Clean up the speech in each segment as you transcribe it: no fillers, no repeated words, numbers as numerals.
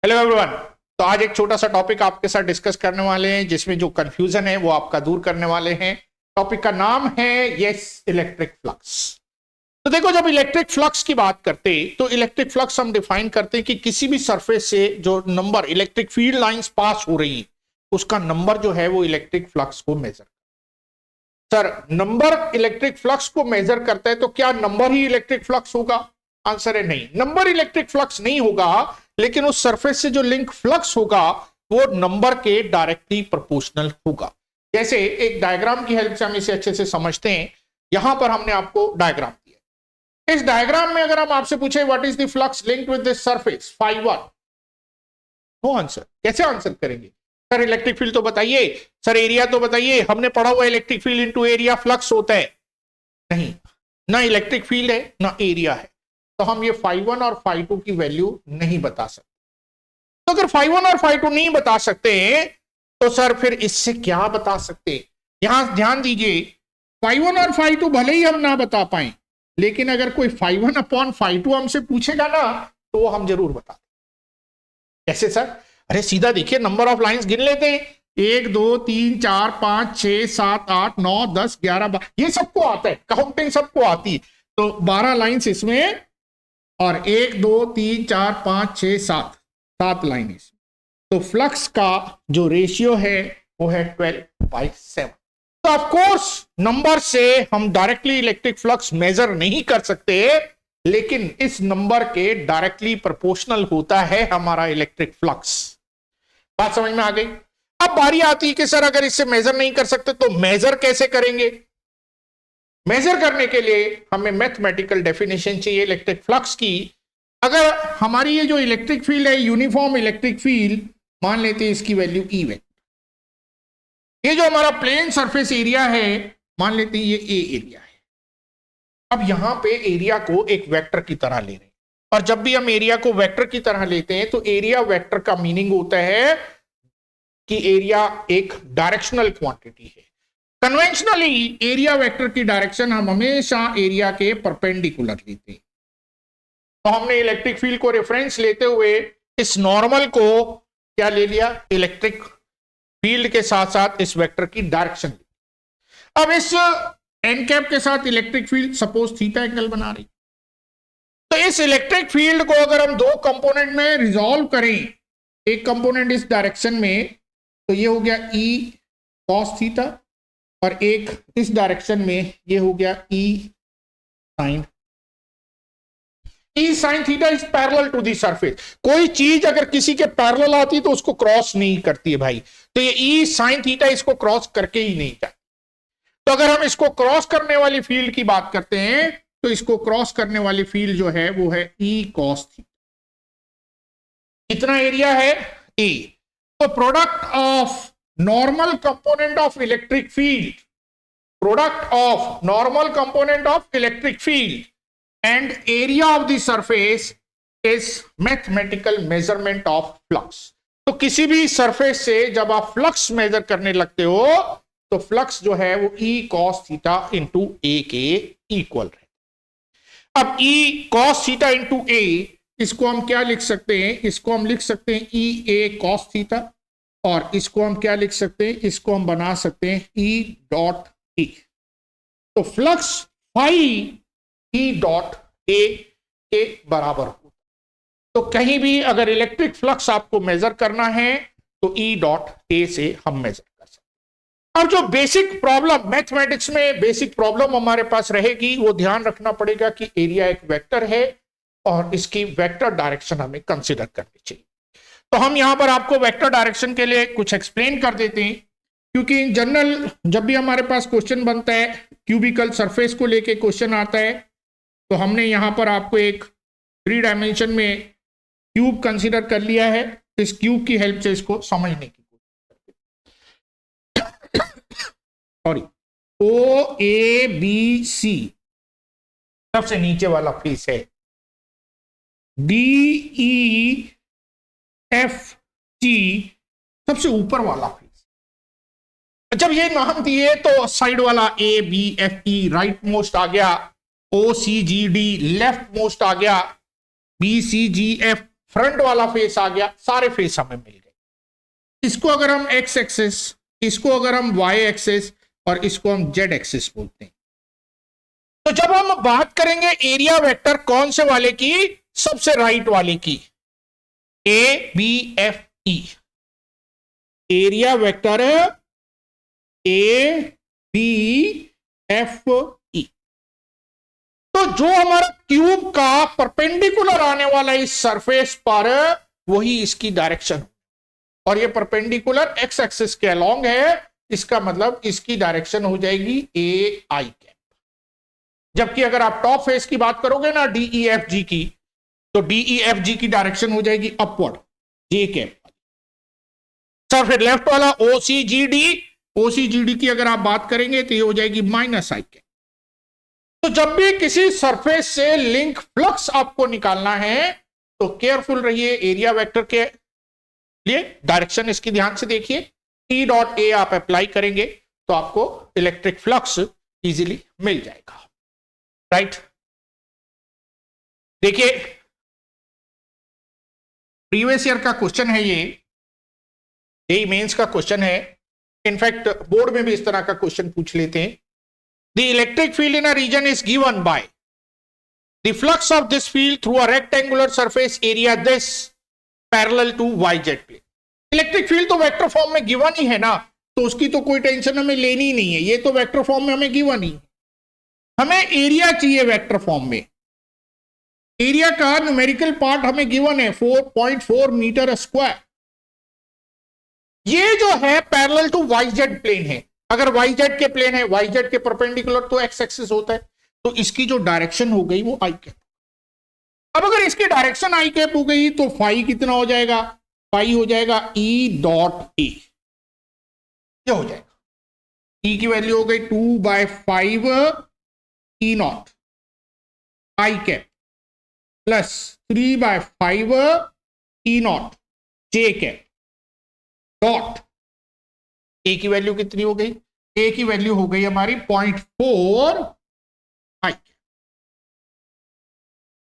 Hello everyone. तो आज एक छोटा सा टॉपिक आपके साथ डिस्कस करने वाले हैं जिसमें जो कंफ्यूजन है वो आपका दूर करने वाले हैं। टॉपिक का नाम है इलेक्ट्रिक फ्लक्स। तो देखो, जब इलेक्ट्रिक फ्लक्स की बात करते हैं तो इलेक्ट्रिक फ्लक्स हम डिफाइन करते हैं कि किसी भी सरफेस से जो number electric field lines pass हो रही है उसका नंबर जो है वो इलेक्ट्रिक फ्लक्स को measure. Sir, number electric flux को मेजर करता है तो क्या नंबर ही इलेक्ट्रिक फ्लक्स होगा? आंसर है नहीं, नंबर इलेक्ट्रिक फ्लक्स नहीं होगा, लेकिन उस सरफेस से जो लिंक फ्लक्स होगा वो नंबर के डायरेक्टली प्रोपोर्शनल होगा। जैसे एक डायग्राम की हेल्प से हम इसे अच्छे से समझते हैं। यहां पर हमने आपको डायग्राम दिया। इस डायग्राम में अगर हम आपसे पूछे what is the flux linked with this surface φ1, no answer. कैसे आंसर करेंगे? सर इलेक्ट्रिक फील्ड तो बताइए, सर एरिया तो बताइए। हमने पढ़ा हुआ electric field into area flux होता है। नहीं, ना इलेक्ट्रिक फील्ड है ना एरिया है, तो हम ये φ1 और φ2 की वैल्यू नहीं बता सकते। तो अगर φ1 और φ2 नहीं बता सकते तो सर फिर इससे क्या बता सकते? यहां ध्यान दीजिए, φ1 और φ2 भले ही हम ना बता पाए, लेकिन अगर कोई φ1 अपॉन φ2 हमसे पूछेगा ना तो वो हम जरूर बता दें। कैसे सर? अरे सीधा देखिए, नंबर ऑफ लाइंस गिन लेते हैं। 1 2 3 4 5 6 7 8 9 10 11 12, ये सबको आता है, काउंटिंग सबको आती है। तो 12 लाइंस इसमें और 1 2 3 4 5 6 7 लाइन इसमें। तो फ्लक्स का जो रेशियो है वो है 12/7। तो ऑफ कोर्स नंबर से हम डायरेक्टली इलेक्ट्रिक फ्लक्स मेजर नहीं कर सकते, लेकिन इस नंबर के डायरेक्टली प्रोपोर्शनल होता है हमारा इलेक्ट्रिक फ्लक्स। बात समझ में आ गई? अब बारी आती है कि सर अगर इससे मेजर नहीं कर सकते तो मेजर कैसे करेंगे? मेजर करने के लिए हमें मैथमेटिकल डेफिनेशन चाहिए इलेक्ट्रिक फ्लक्स की। अगर हमारी ये जो इलेक्ट्रिक फील्ड है यूनिफॉर्म इलेक्ट्रिक फील्ड, मान लेते हैं इसकी वैल्यू E वेक्टर। ये जो हमारा प्लेन सरफेस एरिया है, मान लेते हैं ये A एरिया है। अब यहां पे एरिया को एक वेक्टर की तरह ले रहे हैं, और जब भी हम एरिया को वेक्टर की तरह लेते हैं तो एरिया वेक्टर का मीनिंग होता है कि एरिया एक डायरेक्शनल क्वांटिटी है। कन्वेंशनली एरिया वेक्टर की डायरेक्शन हम हमेशा एरिया के परपेंडिकुलर लेते हैं। तो हमने इलेक्ट्रिक फील्ड को रेफरेंस लेते हुए इस नॉर्मल को क्या ले लिया? इलेक्ट्रिक फील्ड के साथ साथ इस वेक्टर की डायरेक्शन। अब इस एन कैप के साथ electric field suppose theta angle बना रही, तो इस इलेक्ट्रिक फील्ड को अगर हम दो कंपोनेंट में रिजॉल्व करें, एक कंपोनेंट इस डायरेक्शन में तो ये हो गया E cos थीटा, और एक इस डायरेक्शन में ये हो गया E sin theta is parallel to the surface. कोई चीज अगर किसी के पैरेलल आती है तो उसको क्रॉस नहीं करती है भाई, तो ये E sin थीटा इसको क्रॉस करके ही नहीं जाती। तो अगर हम इसको क्रॉस करने वाली फील्ड की बात करते हैं तो इसको क्रॉस करने वाली फील्ड जो है वो है E cos थीटा। कितना एरिया है? A। तो product of normal component of electric field, product of normal component of electric field and area of the surface is mathematical measurement of flux। तो किसी भी सरफेस से जब आप फ्लक्स मेजर करने लगते हो तो फ्लक्स जो है वो E cos theta into A के इक्वल है। अब E cos theta into A, इसको हम क्या लिख सकते हैं? इसको हम लिख सकते हैं EA cos थीटा, और इसको हम क्या लिख सकते हैं? इसको हम बना सकते हैं E डॉट E। तो flux phi E dot A के बराबर हो। तो कहीं भी अगर इलेक्ट्रिक फ्लक्स आपको मेजर करना है तो E डॉट A से हम मेजर कर सकते हैं। अब जो बेसिक प्रॉब्लम मैथमेटिक्स में बेसिक प्रॉब्लम हमारे पास रहेगी, वो ध्यान रखना पड़ेगा कि एरिया एक वेक्टर है और इसकी वेक्टर डायरेक्शन हमें कंसिडर करनी चाहिए। तो हम यहां पर आपको वेक्टर डायरेक्शन के लिए कुछ एक्सप्लेन कर देते हैं, क्योंकि इन जनरल जब भी हमारे पास क्वेश्चन बनता है, क्यूबिकल सरफेस को लेके क्वेश्चन आता है, तो हमने यहां पर आपको एक 3 डायमेंशन में क्यूब कंसीडर कर लिया है। इस क्यूब की हेल्प से इसको समझने की कोशिश करते हैं। सॉरी, OABC सबसे नीचे वाला फेस है, DEFG सबसे ऊपर वाला फेस। जब ये नाम दिए तो साइड वाला ABFE राइट मोस्ट आ गया, OCGD लेफ्ट मोस्ट आ गया, BCGF फ्रंट वाला फेस आ गया, सारे फेस हमें मिल गए। इसको अगर हम एक्स एक्सिस, इसको अगर हम वाई एक्सिस और इसको हम जेड एक्सिस बोलते हैं। तो जब हम बात करेंगे एरिया वेक्टर कौन से वाले की, सबसे राइट वाले की, A B F E, area vector A B F E. तो जो हमारा क्यूब का परपेंडिकुलर आने वाला इस सरफेस पर, वही इसकी डायरेक्शन, और ये परपेंडिकुलर एक्स एक्सिस के अलोंग है, इसका मतलब इसकी डायरेक्शन हो जाएगी ए आई कैप। जबकि अगर आप टॉप फेस की बात करोगे ना डीई एफ जी की, तो डीई एफ जी की डायरेक्शन हो जाएगी अपवर्ड, जे कैप। सर फिर लेफ्ट वाला ओसीजीडी, ओसीजीडी की अगर आप बात करेंगे तो ये हो जाएगी माइनस आई कैप। तो जब भी किसी सरफेस से लिंक फ्लक्स आपको निकालना है तो केयरफुल रहिए एरिया वेक्टर के लिए। डायरेक्शन इसकी ध्यान से देखिए, टी डॉट ए आप अप्लाई करेंगे तो आपको इलेक्ट्रिक फ्लक्स इजीली मिल जाएगा, राइट। देखिए प्रीवियस ईयर का क्वेश्चन है ये मेंस का क्वेश्चन है। इनफैक्ट बोर्ड में भी इस तरह का क्वेश्चन पूछ लेते हैं। The electric field in a region is given by the flux of this field through a rectangular surface area this parallel to y z plane. Electric field तो वेक्टर फॉर्म में गिवन ही है ना, तो उसकी तो कोई टेंशन हमें लेनी ही नहीं है, ये तो वेक्टर फॉर्म में हमें गिवन ही। हमें एरिया चाहिए वेक्टर फॉर्म में। एरिया का न्यूमेरिकल पार्ट हमें गिवन है 4.4 मीटर स्क्वायर। ये जो है parallel to y z plane है। अगर वाई जेड के प्लेन है, वाई जेड के परपेंडिकुलर तो एक्स एक्सिस होता है, तो इसकी जो डायरेक्शन हो गई वो आई कैप। अब अगर इसकी डायरेक्शन आई कैप हो गई तो फाई कितना हो जाएगा, फाई हो जाएगा ई डॉट ए, ये हो जाएगा। ई की वैल्यू हो गई 2/5 E naught I cap plus 3/5 E naught J cap dot A की वैल्यू कितनी हो गई, ए की वैल्यू हो गई हमारी 0.4 आई कैप।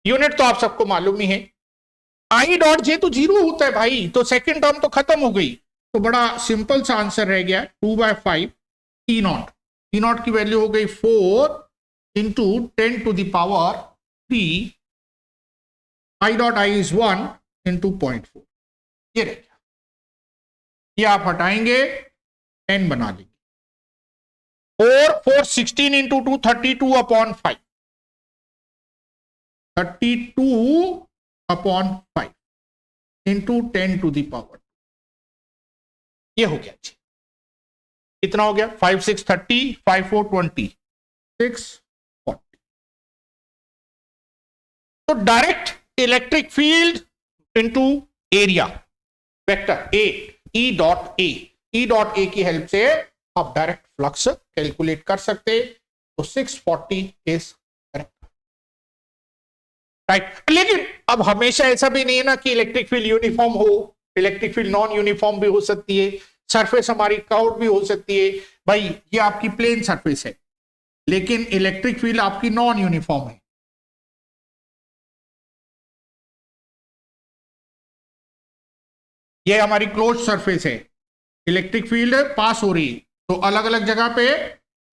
यूनिट तो आप सबको मालूम ही है, आई डॉट जे तो 0 होता है भाई, तो सेकंड टर्म तो खत्म हो गई। तो बड़ा सिंपल सा आंसर रह गया 2/5 ई नॉट। ई नॉट की वैल्यू हो गई 4 into 10 to the power 3, I dot I is 1 into 0.4, ये रह गया। ये आप हटाएंगे 10 बना लेंगे। 4 16 into 2 32/5, 32/5 into 10 to the power, ये हो गया जी। कितना हो गया, 5 6 30, 5 4 20, 6 40। तो direct electric field into area vector A, E dot A, E dot A की हेल्प से आप डायरेक्ट फ्लक्स कैलकुलेट कर सकते। तो 640 इज करेक्ट, राइट। लेकिन अब हमेशा ऐसा भी नहीं है ना कि इलेक्ट्रिक फील्ड यूनिफॉर्म हो, इलेक्ट्रिक फील्ड नॉन यूनिफॉर्म भी हो सकती है, सरफेस हमारी कर्व्ड भी हो सकती है। भाई ये आपकी प्लेन सरफेस है, लेकिन इलेक्ट्रिक फील्ड आपकी नॉन यूनिफॉर्म है। ये हमारी क्लोज सरफेस है, इलेक्ट्रिक फील्ड पास हो रही है, तो अलग अलग जगह पे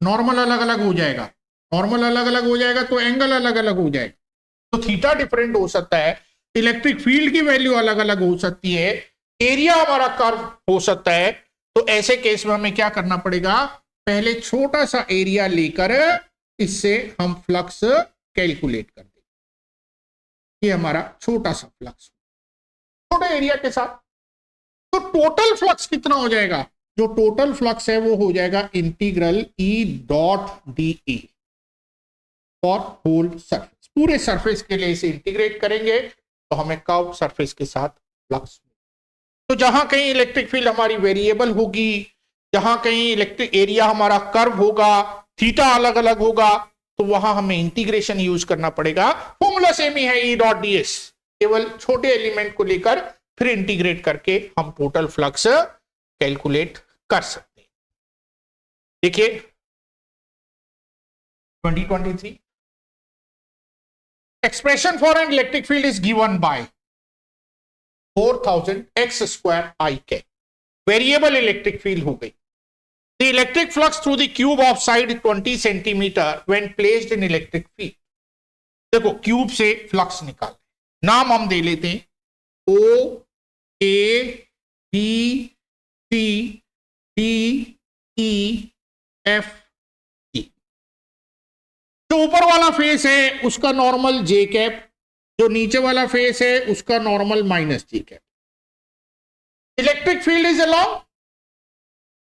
नॉर्मल अलग अलग हो जाएगा, नॉर्मल अलग अलग हो जाएगा तो एंगल अलग अलग हो जाएगा, तो थीटा डिफरेंट हो सकता है, इलेक्ट्रिक फील्ड की वैल्यू अलग अलग हो सकती है, एरिया हमारा कर्व हो सकता है। तो ऐसे केस में हमें क्या करना पड़ेगा, पहले छोटा सा एरिया लेकर इससे हम फ्लक्स कैलकुलेट कर देंगे। ये हमारा छोटा सा फ्लक्स, छोटे एरिया के साथ। तो टोटल फ्लक्स कितना हो जाएगा, जो टोटल फ्लक्स है वो हो जाएगा integral E dot d A for whole surface. पूरे सरफेस के लिए इसे इंटीग्रेट करेंगे तो हमें कर्व सरफेस के साथ फ्लक्स। तो जहां कहीं इलेक्ट्रिक फील्ड हमारी वेरिएबल होगी, जहां कहीं इलेक्ट्रिक एरिया हमारा कर्व होगा, थीटा अलग अलग होगा, तो वहां हमें इंटीग्रेशन यूज करना पड़ेगा। फॉर्मूला सेम ही है ई डॉट डी एस, केवल छोटे एलिमेंट को लेकर फिर इंटीग्रेट करके हम टोटल फ्लक्स कैलकुलेट कर सकते हैं। देखिए 2023 expression for an electric field is given bye 4000 x square I cap. Variable electric field हो गई. The electric flux through the cube of side 20 centimeter when placed in electric field. देखो cube से flux निकाल, नाम हम दे लेते हैं O A B C D E F E. जो ऊपर वाला फेस है उसका नॉर्मल J कैप, जो नीचे वाला फेस है उसका normal minus J cap. Electric field is along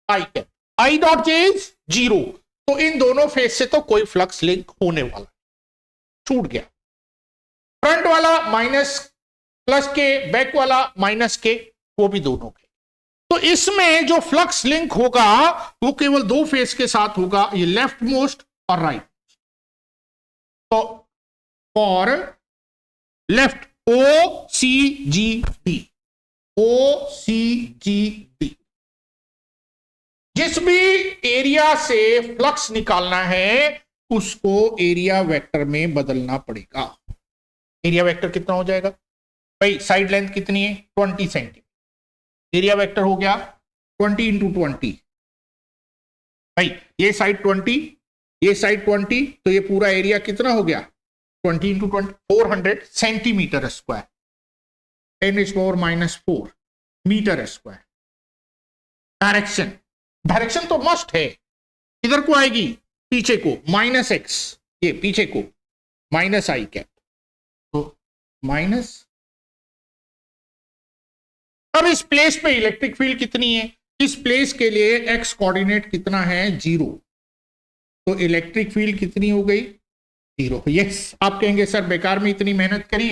I cap. I dot J is 0. तो इन दोनों फेस से तो कोई फ्लक्स लिंक होने वाला, छूट गया. फ्रंट वाला माइनस प्लस के, बैक वाला माइनस के, वो भी दोनों के. तो इसमें जो फ्लक्स लिंक होगा वो केवल दो फेस के साथ होगा, ये लेफ्ट मोस्ट और राइट. तो for left O C G D, O C G D, जिस भी एरिया से फ्लक्स निकालना है उसको एरिया वेक्टर में बदलना पड़ेगा. एरिया वेक्टर कितना हो जाएगा भाई? साइड लेंथ कितनी है? 20 सेंटीमीटर. एरिया वेक्टर हो गया 20 इंटू 20. भाई ये साइड 20, ये साइड 20, तो ये पूरा एरिया कितना हो गया? 20 into 20, 400 centimetre square. 10⁻⁻4 metre square. Direction, direction तो मस्ट है. इधर को आएगी पीछे को -x, ये पीछे को -I कैप. तो माइनस. अब इस प्लेस पे इलेक्ट्रिक फील्ड कितनी है? इस प्लेस के लिए x कोऑर्डिनेट कितना है? 0. तो इलेक्ट्रिक फील्ड कितनी हो गई? 0. यस. आप कहेंगे सर बेकार में इतनी मेहनत करी,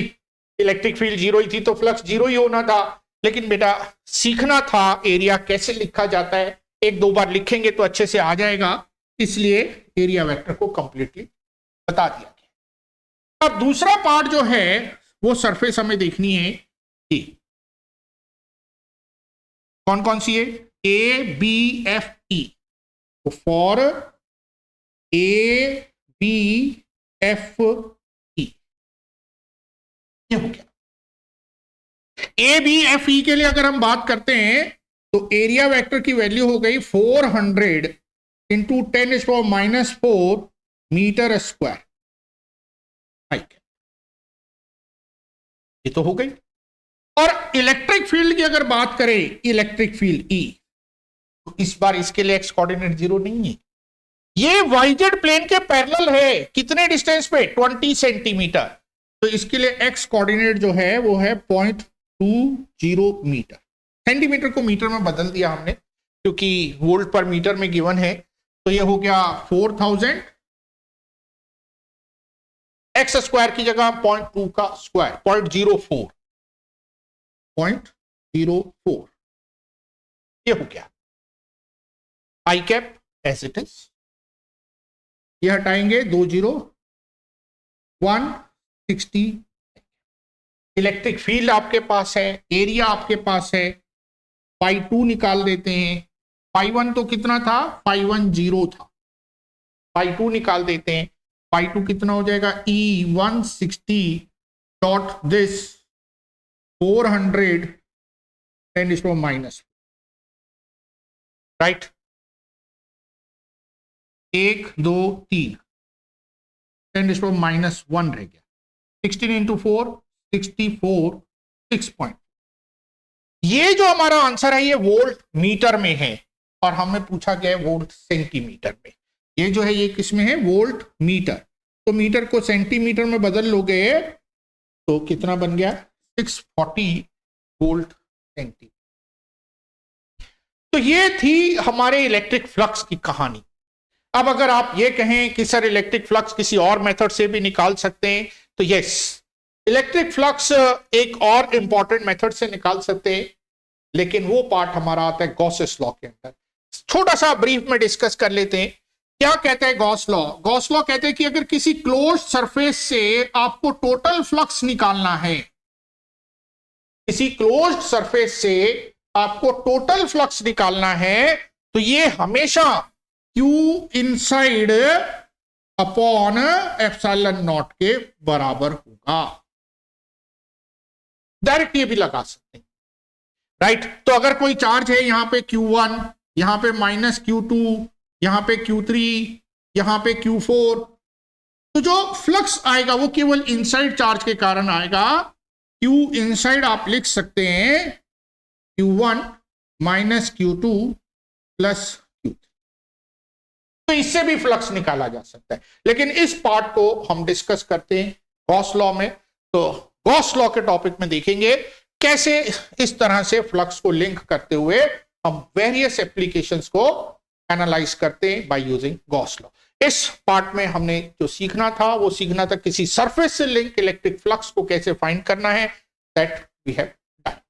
इलेक्ट्रिक फील्ड 0 ही थी तो फ्लक्स 0 ही होना था. लेकिन बेटा सीखना था एरिया कैसे लिखा जाता है, एक दो बार लिखेंगे तो अच्छे से आ जाएगा, इसलिए एरिया वेक्टर को कंप्लीटली बता दिया गया. अब दूसरा पार्ट जो है वो सरफेस हमें देखनी है. ये कौन कौन सी है? A B F E. तो for A B F E ये हो गया. A B F E के लिए अगर हम बात करते हैं तो एरिया वेक्टर की वैल्यू हो गई 400 इंटू 10⁻⁻4 मीटर स्क्वायर. ये तो हो गई. और इलेक्ट्रिक फील्ड की अगर बात करें, इलेक्ट्रिक फील्ड E, तो इस बार इसके लिए x कोऑर्डिनेट 0 नहीं है. ये वाईजेड प्लेन के पैरेलल है. कितने डिस्टेंस पे? 20 सेंटीमीटर. तो इसके लिए x कोऑर्डिनेट जो है वो है 0.20 मीटर. सेंटीमीटर को मीटर में बदल दिया हमने क्योंकि वोल्ट पर मीटर में गिवन है. तो ये हो गया 4000. x स्क्वायर की जगह 0.2 का स्क्वायर 0.04 ये हो गया. I cap as it is. ये हटाएंगे 2 0 160. इलेक्ट्रिक फील्ड आपके पास है, एरिया आपके पास है. π2 निकाल देते हैं. π1 तो कितना था? π1 0 था. π2 निकाल देते हैं. π2 कितना हो जाएगा? E160 dot this 400 10⁻⁻. राइट. 1 2 3 10⁻⁻1 रह गया. 16 इंटू 4 64 6. ये जो हमारा आंसर है ये वोल्ट मीटर में है और हमें पूछा गया है वोल्ट सेंटीमीटर में. ये जो है ये किस में है? Volt meter. तो मीटर को सेंटीमीटर में बदल लोगे तो कितना बन गया? 640 वोल्ट सेंटीमीटर. तो ये थी हमारे इलेक्ट्रिक फ्लक्स की कहानी. अब अगर आप ये कहें कि सर इलेक्ट्रिक फ्लक्स किसी और मेथड से भी निकाल सकते हैं, तो यस, इलेक्ट्रिक फ्लक्स एक और इंपॉर्टेंट मेथड से निकाल सकते हैं, लेकिन वो पार्ट हमारा आता है गॉसेस लॉ के अंदर. छोटा सा ब्रीफ में डिस्कस कर लेते हैं. क्या कहते हैं गॉस लॉ? गॉस लॉ कहते हैं कि अगर किसी क्लोज्ड सरफेस से आपको टोटल फ्लक्स निकालना है, किसी क्लोज्ड सरफेस से आपको टोटल फ्लक्स निकालना है, तो ये हमेशा Q inside upon epsilon not के बराबर होगा. डायरेक्ट ये भी लगा सकते हैं, राइट। तो अगर कोई चार्ज है यहां पे Q1, यहां पे -Q2, यहां पे Q3, यहां पे Q4, तो जो फ्लक्स आएगा वो केवल इनसाइड चार्ज के कारण आएगा। Q इनसाइड आप लिख सकते हैं Q1 -Q2 +Q3, तो इससे भी फ्लक्स निकाला जा सकता है। लेकिन इस पार्ट को हम डिस्कस करते हैं गॉस लॉ में। तो गॉस लॉ के टॉपिक में देखेंगे कैसे इस तरह से फ्लक्स को लिंक करते हुए हम वेरियस एप्लीकेशंस को एनालाइज करते हैं बाय यूजिंग गॉस लॉ। इस पार्ट में हमने जो सीखना था वो सीखना था किसी सरफेस से लिंक इलेक्ट्रिक फ्लक्स को कैसे फाइंड करना है, that we have done,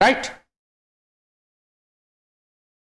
right.